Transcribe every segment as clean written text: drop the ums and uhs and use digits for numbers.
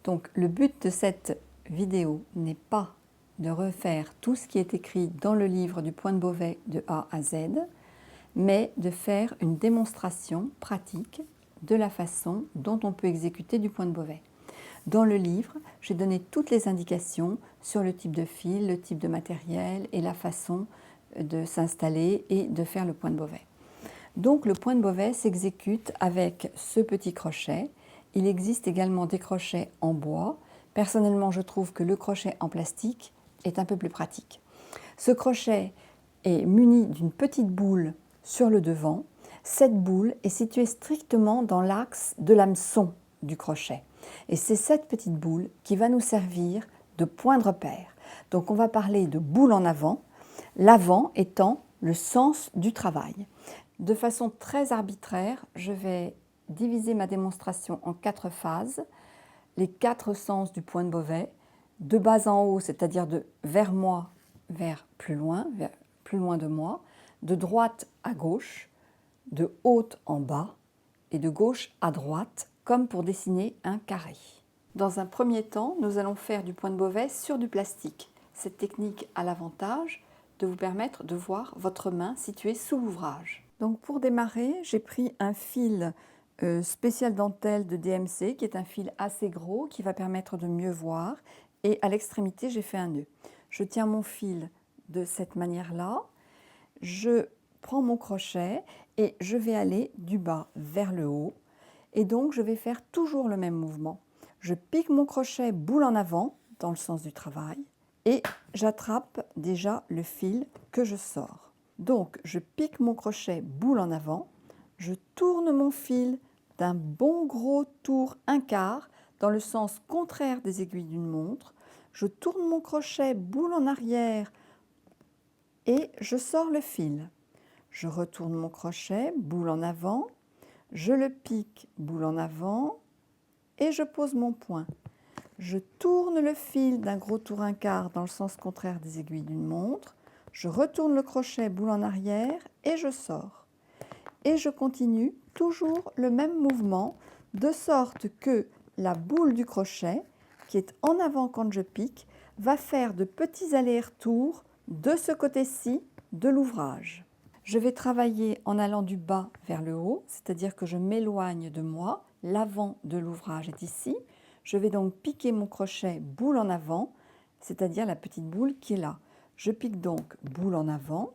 Donc le but de cette vidéo n'est pas de refaire tout ce qui est écrit dans le livre du point de Beauvais de A à Z, mais de faire une démonstration pratique de la façon dont on peut exécuter du point de Beauvais. Dans le livre, j'ai donné toutes les indications sur le type de fil, le type de matériel et la façon de s'installer et de faire le point de Beauvais. Donc le point de Beauvais s'exécute avec ce petit crochet. Il existe également des crochets en bois. Personnellement, je trouve que le crochet en plastique est un peu plus pratique. Ce crochet est muni d'une petite boule sur le devant. Cette boule est située strictement dans l'axe de l'hameçon du crochet. Et c'est cette petite boule qui va nous servir de point de repère. Donc on va parler de boule en avant, l'avant étant le sens du travail. De façon très arbitraire, je vais diviser ma démonstration en 4 phases, les 4 sens du point de Beauvais, de bas en haut, c'est-à-dire de vers moi, vers plus loin de moi, de droite à gauche, de haut en bas et de gauche à droite, comme pour dessiner un carré. Dans un premier temps, nous allons faire du point de Beauvais sur du plastique. Cette technique a l'avantage de vous permettre de voir votre main située sous l'ouvrage. Donc pour démarrer, j'ai pris un fil spécial dentelle de DMC, qui est un fil assez gros, qui va permettre de mieux voir. Et à l'extrémité, j'ai fait un nœud. Je tiens mon fil de cette manière-là. Je prends mon crochet et je vais aller du bas vers le haut. Et donc, je vais faire toujours le même mouvement. Je pique mon crochet boule en avant, dans le sens du travail, et j'attrape déjà le fil que je sors. Donc, je pique mon crochet boule en avant, je tourne mon fil d'un bon gros tour 1/4 dans le sens contraire des aiguilles d'une montre, je tourne mon crochet boule en arrière et je sors le fil. Je retourne mon crochet boule en avant, je le pique boule en avant et je pose mon point. Je tourne le fil d'un gros tour 1/4 dans le sens contraire des aiguilles d'une montre, je retourne le crochet boule en arrière et je sors. Et je continue toujours le même mouvement de sorte que la boule du crochet, qui est en avant quand je pique, va faire de petits allers-retours de ce côté-ci de l'ouvrage. Je vais travailler en allant du bas vers le haut, c'est-à-dire que je m'éloigne de moi, l'avant de l'ouvrage est ici. Je vais donc piquer mon crochet boule en avant, c'est-à-dire la petite boule qui est là. Je pique donc boule en avant,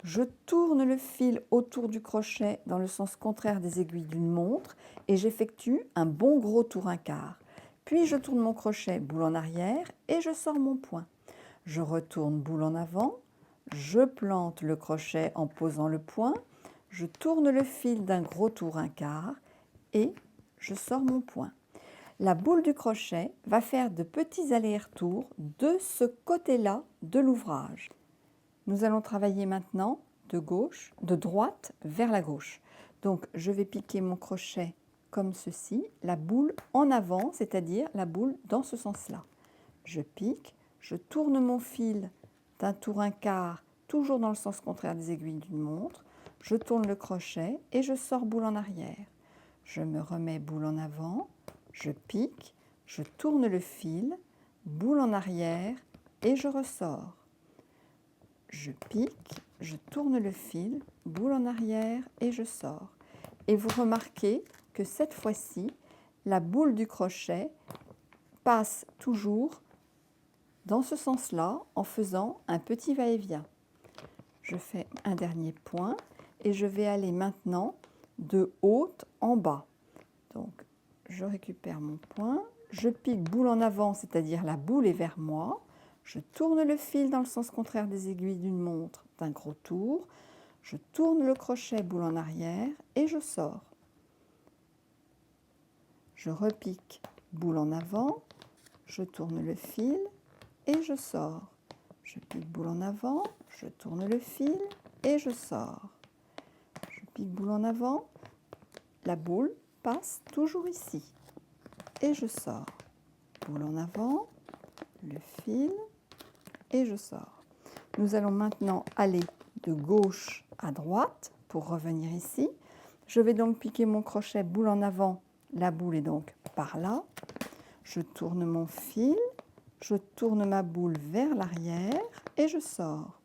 je tourne le fil autour du crochet dans le sens contraire des aiguilles d'une montre et j'effectue un bon gros tour 1/4. Puis je tourne mon crochet boule en arrière et je sors mon point. Je retourne boule en avant, je plante le crochet en posant le point, je tourne le fil d'un gros tour 1/4 et je sors mon point. La boule du crochet va faire de petits allers-retours de ce côté-là de l'ouvrage. Nous allons travailler maintenant de droite vers la gauche. Donc je vais piquer mon crochet comme ceci, la boule en avant, c'est-à-dire la boule dans ce sens-là. Je pique, je tourne mon fil d'un tour 1/4, toujours dans le sens contraire des aiguilles d'une montre, je tourne le crochet et je sors boule en arrière. Je me remets boule en avant, je pique, je tourne le fil, boule en arrière et je ressors. Je pique, je tourne le fil, boule en arrière et je sors. Et vous remarquez que cette fois-ci, la boule du crochet passe toujours dans ce sens-là en faisant un petit va-et-vient. Je fais un dernier point et je vais aller maintenant de haut en bas. Donc, je récupère mon point, je pique boule en avant, c'est-à-dire la boule est vers moi. Je tourne le fil dans le sens contraire des aiguilles d'une montre d'un gros tour. Je tourne le crochet boule en arrière et je sors. Je repique boule en avant, je tourne le fil et je sors. Je pique boule en avant, je tourne le fil et je sors. Je pique boule en avant, la boule passe toujours ici et je sors. Boule en avant, le fil et je sors. Nous allons maintenant aller de gauche à droite pour revenir ici. Je vais donc piquer mon crochet boule en avant, la boule est donc par là. je tourne mon fil, je tourne ma boule vers l'arrière et je sors.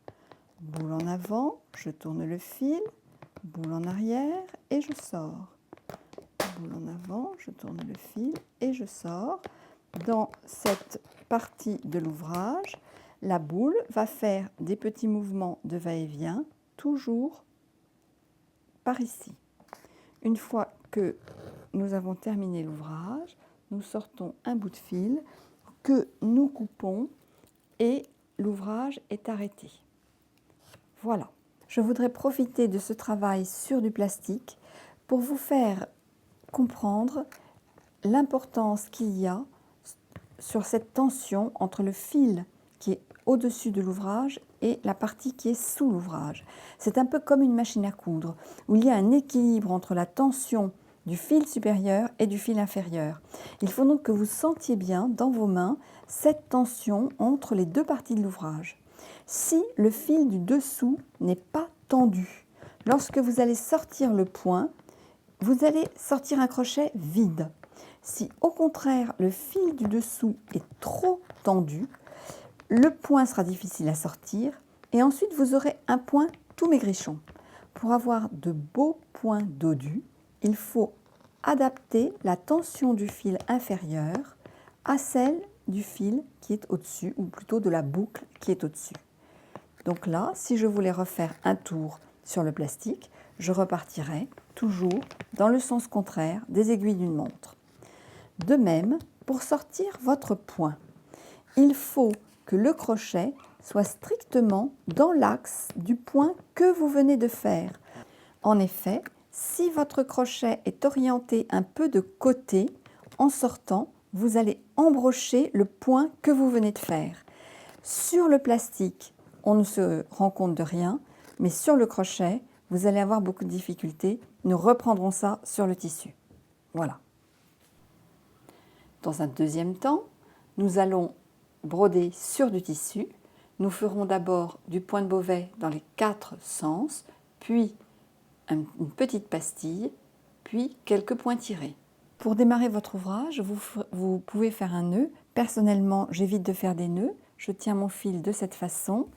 Boule en avant, je tourne le fil, boule en arrière et je sors. Boule en avant, je tourne le fil et je sors. Dans cette partie de l'ouvrage, la boule va faire des petits mouvements de va-et-vient, toujours par ici. Une fois que nous avons terminé l'ouvrage, nous sortons un bout de fil que nous coupons et l'ouvrage est arrêté. Voilà. Je voudrais profiter de ce travail sur du plastique pour vous faire comprendre l'importance qu'il y a sur cette tension entre le fil qui est au-dessus de l'ouvrage et la partie qui est sous l'ouvrage. C'est un peu comme une machine à coudre, où il y a un équilibre entre la tension du fil supérieur et du fil inférieur. Il faut donc que vous sentiez bien dans vos mains cette tension entre les deux parties de l'ouvrage. Si le fil du dessous n'est pas tendu, lorsque vous allez sortir le point, vous allez sortir un crochet vide. Si au contraire le fil du dessous est trop tendu, le point sera difficile à sortir et ensuite vous aurez un point tout maigrichon. Pour avoir de beaux points dodus, il faut adapter la tension du fil inférieur à celle du fil qui est au-dessus, ou plutôt de la boucle qui est au-dessus. Donc là, si je voulais refaire un tour sur le plastique, je repartirai toujours dans le sens contraire des aiguilles d'une montre. De même, pour sortir votre point, il faut que le crochet soit strictement dans l'axe du point que vous venez de faire. En effet, si votre crochet est orienté un peu de côté, en sortant, vous allez embrocher le point que vous venez de faire. Sur le plastique, on ne se rend compte de rien, mais sur le crochet, vous allez avoir beaucoup de difficultés. Nous reprendrons ça sur le tissu. Voilà. Dans un deuxième temps, nous allons broder sur du tissu. Nous ferons d'abord du point de Beauvais dans les 4 sens, puis une petite pastille, puis quelques points tirés. Pour démarrer votre ouvrage, vous pouvez faire un nœud. Personnellement, j'évite de faire des nœuds. Je tiens mon fil de cette façon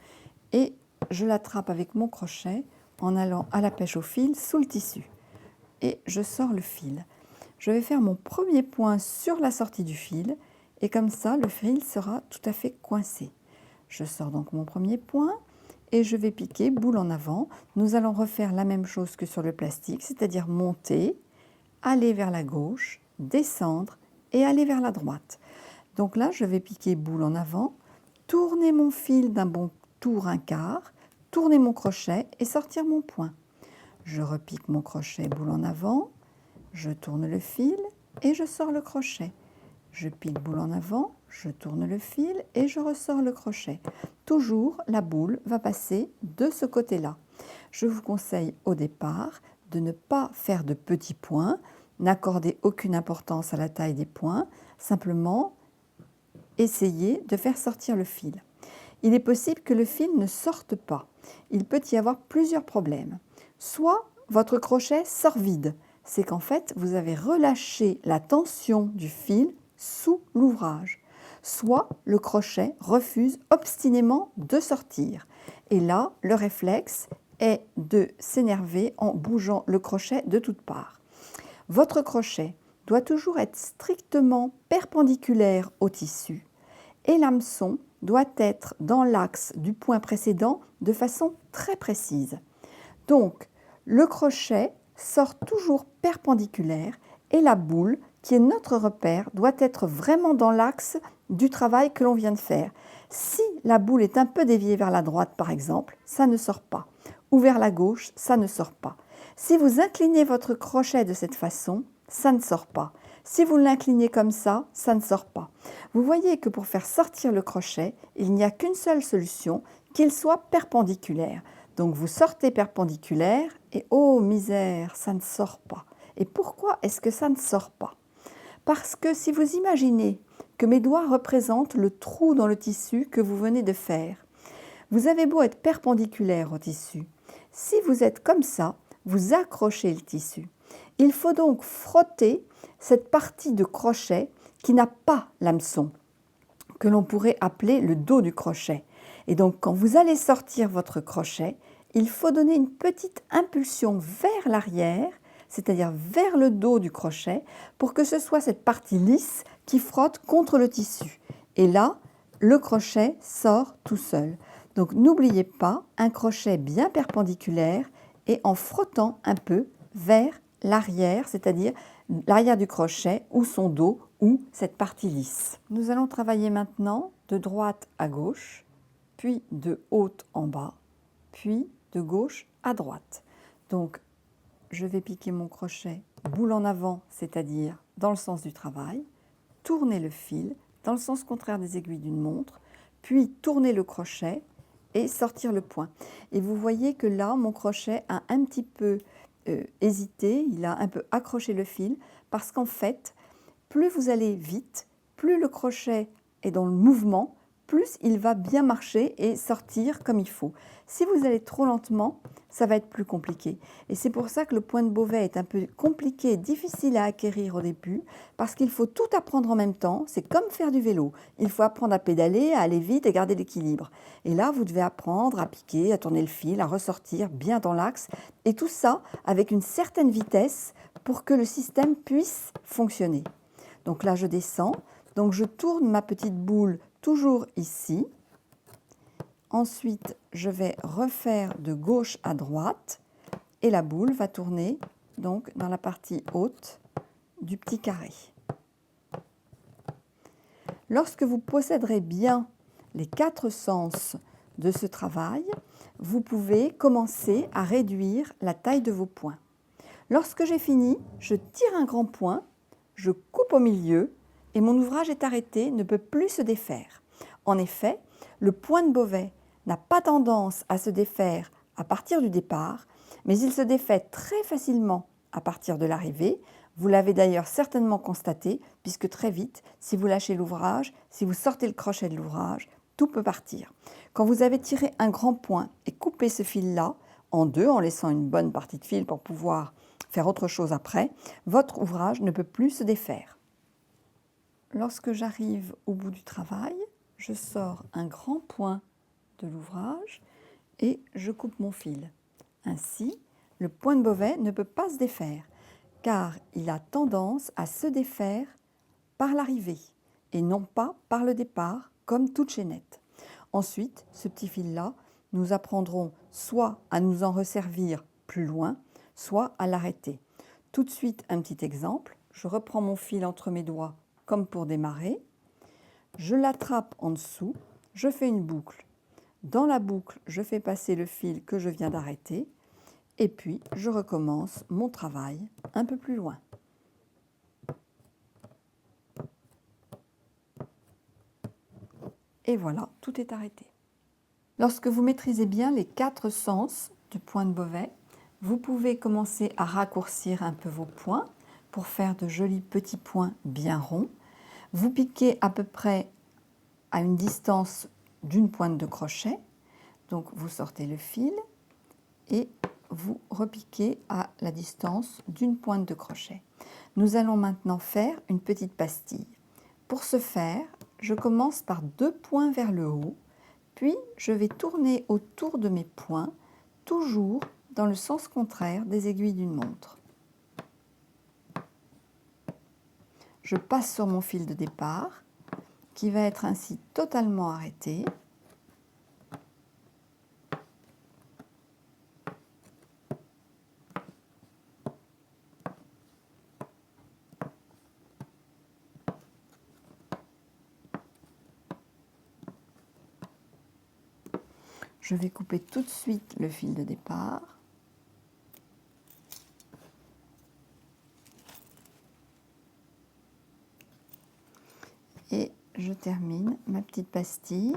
et je l'attrape avec mon crochet en allant à la pêche au fil sous le tissu. Et je sors le fil. Je vais faire mon premier point sur la sortie du fil et comme ça, le fil sera tout à fait coincé. Je sors donc mon premier point et je vais piquer boule en avant. Nous allons refaire la même chose que sur le plastique, c'est-à-dire monter, aller vers la gauche, descendre et aller vers la droite. Donc là, je vais piquer boule en avant, tourner mon fil d'un bon tour un quart, tourner mon crochet et sortir mon point. Je repique mon crochet boule en avant, je tourne le fil et je sors le crochet. Je pique boule en avant, je tourne le fil et je ressors le crochet. Toujours, la boule va passer de ce côté-là. Je vous conseille au départ de ne pas faire de petits points, n'accordez aucune importance à la taille des points, simplement essayez de faire sortir le fil. Il est possible que le fil ne sorte pas. Il peut y avoir plusieurs problèmes. Soit votre crochet sort vide, c'est qu'en fait vous avez relâché la tension du fil sous l'ouvrage. Soit le crochet refuse obstinément de sortir. Et là, le réflexe est de s'énerver en bougeant le crochet de toutes parts. Votre crochet doit toujours être strictement perpendiculaire au tissu et l'hameçon doit être dans l'axe du point précédent de façon très précise. Donc, le crochet sort toujours perpendiculaire et la boule, qui est notre repère, doit être vraiment dans l'axe du travail que l'on vient de faire. Si la boule est un peu déviée vers la droite, par exemple, ça ne sort pas. Ou vers la gauche, ça ne sort pas. Si vous inclinez votre crochet de cette façon, ça ne sort pas. Si vous l'inclinez comme ça, ça ne sort pas. Vous voyez que pour faire sortir le crochet, il n'y a qu'une seule solution, qu'il soit perpendiculaire. Donc vous sortez perpendiculaire et oh misère, ça ne sort pas. Et pourquoi est-ce que ça ne sort pas? Parce que si vous imaginez que mes doigts représentent le trou dans le tissu que vous venez de faire, vous avez beau être perpendiculaire au tissu. Si vous êtes comme ça, vous accrochez le tissu. Il faut donc frotter cette partie de crochet qui n'a pas l'hameçon, que l'on pourrait appeler le dos du crochet. Et donc, quand vous allez sortir votre crochet, il faut donner une petite impulsion vers l'arrière, c'est-à-dire vers le dos du crochet, pour que ce soit cette partie lisse qui frotte contre le tissu. Et là, le crochet sort tout seul. Donc, n'oubliez pas un crochet bien perpendiculaire et en frottant un peu vers l'arrière, c'est-à-dire l'arrière du crochet ou son dos ou cette partie lisse. Nous allons travailler maintenant de droite à gauche, puis de haut en bas, puis de gauche à droite. Donc, je vais piquer mon crochet boule en avant, c'est-à-dire dans le sens du travail, tourner le fil dans le sens contraire des aiguilles d'une montre, puis tourner le crochet et sortir le point. Et vous voyez que là, mon crochet a un petit peu hésité, il a un peu accroché le fil, parce qu'en fait, plus vous allez vite, plus le crochet est dans le mouvement, plus il va bien marcher et sortir comme il faut. Si vous allez trop lentement, ça va être plus compliqué. Et c'est pour ça que le point de Beauvais est un peu compliqué, difficile à acquérir au début, parce qu'il faut tout apprendre en même temps. C'est comme faire du vélo. Il faut apprendre à pédaler, à aller vite et garder l'équilibre. Et là, vous devez apprendre à piquer, à tourner le fil, à ressortir bien dans l'axe. Et tout ça avec une certaine vitesse pour que le système puisse fonctionner. Donc là, je descends. Donc je tourne ma petite boule toujours ici. Ensuite, je vais refaire de gauche à droite et la boule va tourner donc dans la partie haute du petit carré. Lorsque vous posséderez bien les 4 sens de ce travail, vous pouvez commencer à réduire la taille de vos points. Lorsque j'ai fini, je tire un grand point, je coupe au milieu et mon ouvrage est arrêté, ne peut plus se défaire. En effet, le point de Beauvais n'a pas tendance à se défaire à partir du départ, mais il se défait très facilement à partir de l'arrivée. Vous l'avez d'ailleurs certainement constaté, puisque très vite, si vous lâchez l'ouvrage, si vous sortez le crochet de l'ouvrage, tout peut partir. Quand vous avez tiré un grand point et coupé ce fil-là en deux, en laissant une bonne partie de fil pour pouvoir faire autre chose après, votre ouvrage ne peut plus se défaire. Lorsque j'arrive au bout du travail, je sors un grand point de l'ouvrage et je coupe mon fil. Ainsi, le point de Beauvais ne peut pas se défaire, car il a tendance à se défaire par l'arrivée et non pas par le départ, comme toute chaînette. Ensuite, ce petit fil-là, nous apprendrons soit à nous en resservir plus loin, soit à l'arrêter. Tout de suite, un petit exemple. Je reprends mon fil entre mes doigts comme pour démarrer. Je l'attrape en dessous, je fais une boucle. Dans la boucle, je fais passer le fil que je viens d'arrêter et puis je recommence mon travail un peu plus loin. Et voilà, tout est arrêté. Lorsque vous maîtrisez bien les 4 sens du point de Beauvais, vous pouvez commencer à raccourcir un peu vos points pour faire de jolis petits points bien ronds. Vous piquez à peu près à une distance d'une pointe de crochet. Donc vous sortez le fil et vous repiquez à la distance d'une pointe de crochet. Nous allons maintenant faire une petite pastille. Pour ce faire, je commence par 2 points vers le haut, puis je vais tourner autour de mes points, toujours dans le sens contraire des aiguilles d'une montre. Je passe sur mon fil de départ, qui va être ainsi totalement arrêté. Je vais couper tout de suite le fil de départ. Et je termine ma petite pastille.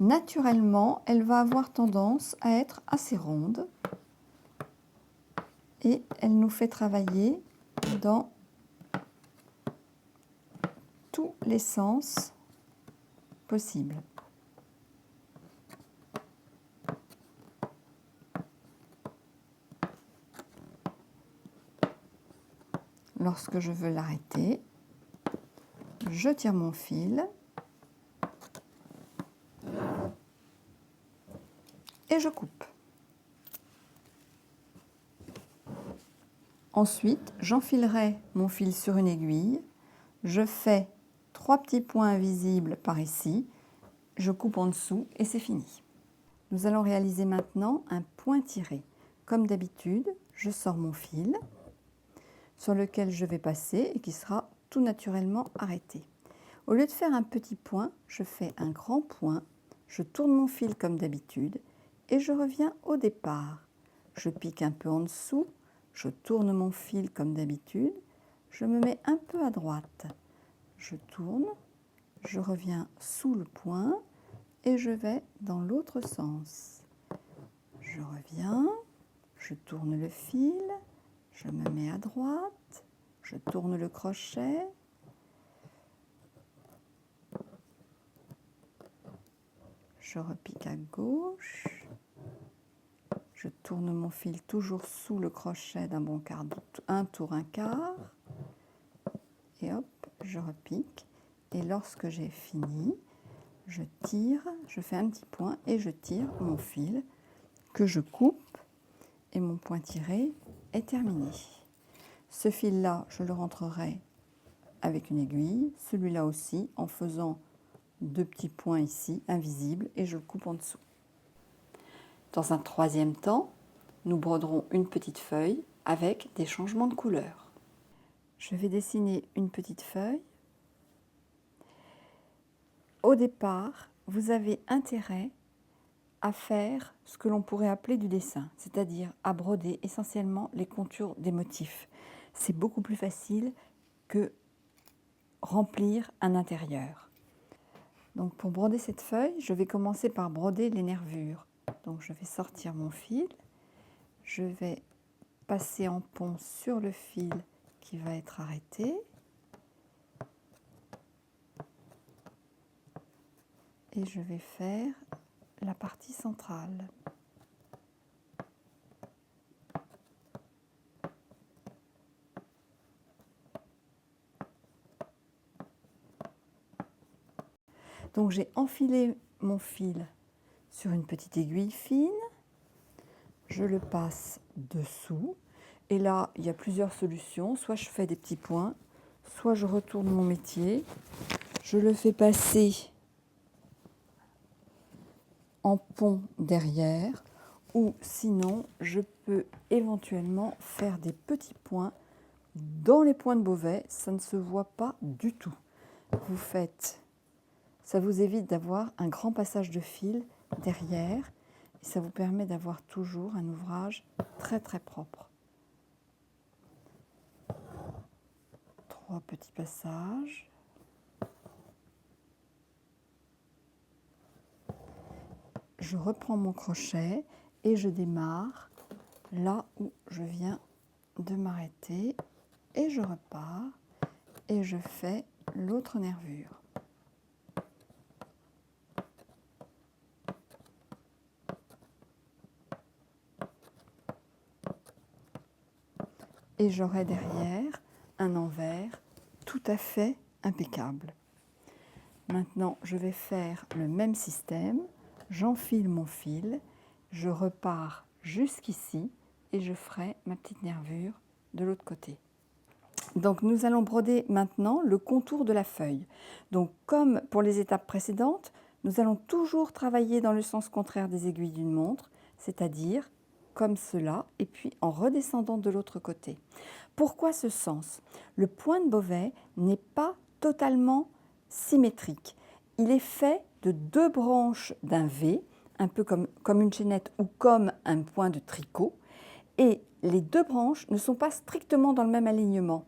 Naturellement, elle va avoir tendance à être assez ronde. Et elle nous fait travailler dans tous les sens possibles. Lorsque je veux l'arrêter, je tire mon fil et je coupe. Ensuite, j'enfilerai mon fil sur une aiguille, je fais 3 petits points invisibles par ici, je coupe en dessous et c'est fini. Nous allons réaliser maintenant un point tiré. Comme d'habitude, je sors mon fil sur lequel je vais passer et qui sera tout naturellement arrêté. Au lieu de faire un petit point, je fais un grand point, je tourne mon fil comme d'habitude et je reviens au départ. Je pique un peu en dessous, je tourne mon fil comme d'habitude, je me mets un peu à droite. Je tourne, je reviens sous le point et je vais dans l'autre sens. Je reviens, je tourne le fil, je me mets à droite, je tourne le crochet, je repique à gauche, je tourne mon fil toujours sous le crochet d'un bon quart, un tour, un quart, et hop, je repique. Et lorsque j'ai fini, je tire, je fais un petit point et je tire mon fil que je coupe et mon point tiré est terminé. Ce fil-là, je le rentrerai avec une aiguille, celui-là aussi en faisant 2 petits points ici, invisibles, et je le coupe en dessous. Dans un troisième temps, nous broderons une petite feuille avec des changements de couleur. Je vais dessiner une petite feuille. Au départ, vous avez intérêt à faire ce que l'on pourrait appeler du dessin, c'est-à-dire à broder essentiellement les contours des motifs. C'est beaucoup plus facile que remplir un intérieur. Donc pour broder cette feuille, je vais commencer par broder les nervures. Donc je vais sortir mon fil, je vais passer en pont sur le fil qui va être arrêté. Et je vais faire la partie centrale. Donc j'ai enfilé mon fil sur une petite aiguille fine, je le passe dessous, et là il y a plusieurs solutions, soit je fais des petits points, soit je retourne mon métier, je le fais passer en pont derrière, ou sinon je peux éventuellement faire des petits points dans les points de Beauvais, ça ne se voit pas du tout. Vous faites, ça vous évite d'avoir un grand passage de fil derrière et ça vous permet d'avoir toujours un ouvrage très très propre. 3 petits passages. Je reprends mon crochet et je démarre là où je viens de m'arrêter et je repars et je fais l'autre nervure. Et j'aurai derrière un envers tout à fait impeccable. Maintenant, je vais faire le même système. J'enfile mon fil, je repars jusqu'ici et je ferai ma petite nervure de l'autre côté. Donc nous allons broder maintenant le contour de la feuille. Donc comme pour les étapes précédentes, nous allons toujours travailler dans le sens contraire des aiguilles d'une montre, c'est-à-dire comme cela, et puis en redescendant de l'autre côté. Pourquoi ce sens? Le point de Beauvais n'est pas totalement symétrique. Il est fait de 2 branches d'un V, un peu comme une chaînette ou comme un point de tricot, et les 2 branches ne sont pas strictement dans le même alignement.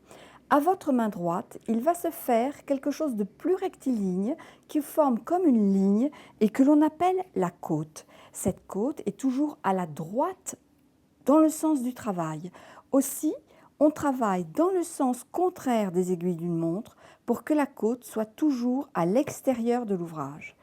À votre main droite, il va se faire quelque chose de plus rectiligne qui forme comme une ligne et que l'on appelle la côte. Cette côte est toujours à la droite dans le sens du travail. Aussi, on travaille dans le sens contraire des aiguilles d'une montre pour que la côte soit toujours à l'extérieur de l'ouvrage.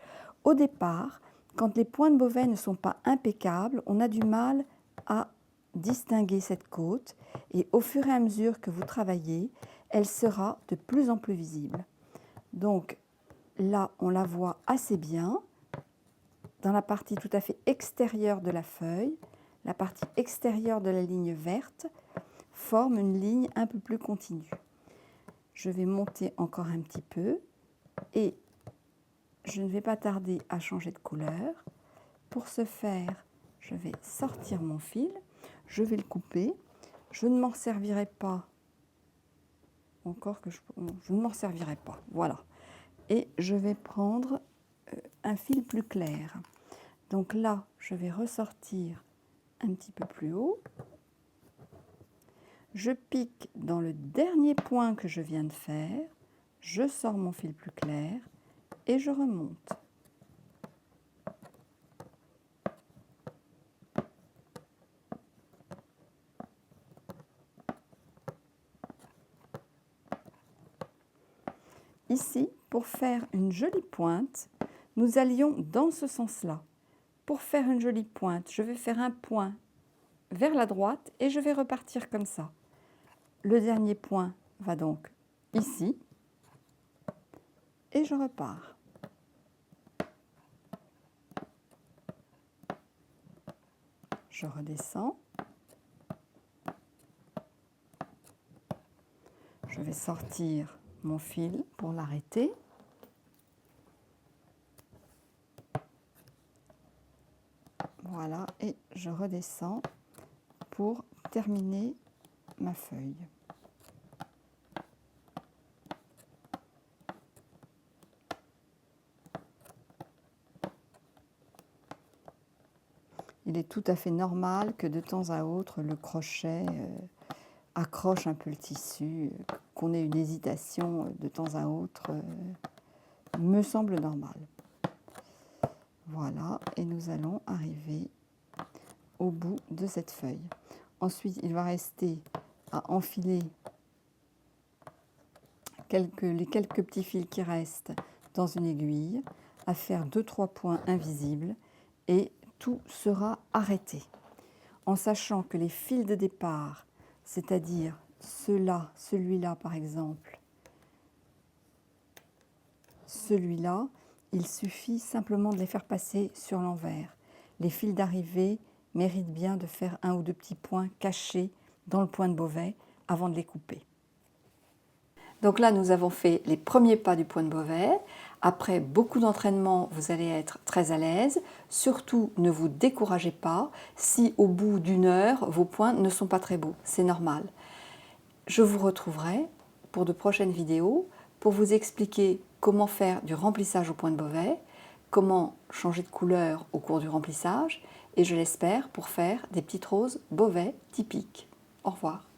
Au départ, quand les points de Beauvais ne sont pas impeccables, on a du mal à distinguer cette côte et au fur et à mesure que vous travaillez, elle sera de plus en plus visible. Donc là, on la voit assez bien. Dans la partie tout à fait extérieure de la feuille, la partie extérieure de la ligne verte forme une ligne un peu plus continue. Je vais monter encore un petit peu et je ne vais pas tarder à changer de couleur. Pour ce faire, je vais sortir mon fil, je vais le couper. Je ne m'en servirai pas, je ne m'en servirai pas, voilà. Et je vais prendre un fil plus clair. Donc là, je vais ressortir un petit peu plus haut. Je pique dans le dernier point que je viens de faire, je sors mon fil plus clair et je remonte. Ici, pour faire une jolie pointe, nous allions dans ce sens-là. Pour faire une jolie pointe, je vais faire un point vers la droite et je vais repartir comme ça. Le dernier point va donc ici et je repars. Je redescends. Je vais sortir mon fil pour l'arrêter. Voilà, et je redescends pour terminer ma feuille. Il est tout à fait normal que de temps à autre, le crochet accroche un peu le tissu, qu'on ait une hésitation de temps à autre, me semble normal. Voilà, et nous allons arriver au bout de cette feuille. Ensuite, il va rester à enfiler les quelques petits fils qui restent dans une aiguille, à faire 2-3 points invisibles et tout sera arrêté. En sachant que les fils de départ, c'est-à-dire ceux-là, celui-là par exemple, celui-là, il suffit simplement de les faire passer sur l'envers. Les fils d'arrivée méritent bien de faire 1 ou 2 petits points cachés dans le point de Beauvais avant de les couper. Donc là, nous avons fait les premiers pas du point de Beauvais. Après beaucoup d'entraînement, vous allez être très à l'aise. Surtout, ne vous découragez pas si au bout d'1 heure, vos points ne sont pas très beaux. C'est normal. Je vous retrouverai pour de prochaines vidéos pour vous expliquer comment faire du remplissage au point de Beauvais, comment changer de couleur au cours du remplissage et je l'espère pour faire des petites roses Beauvais typiques. Au revoir.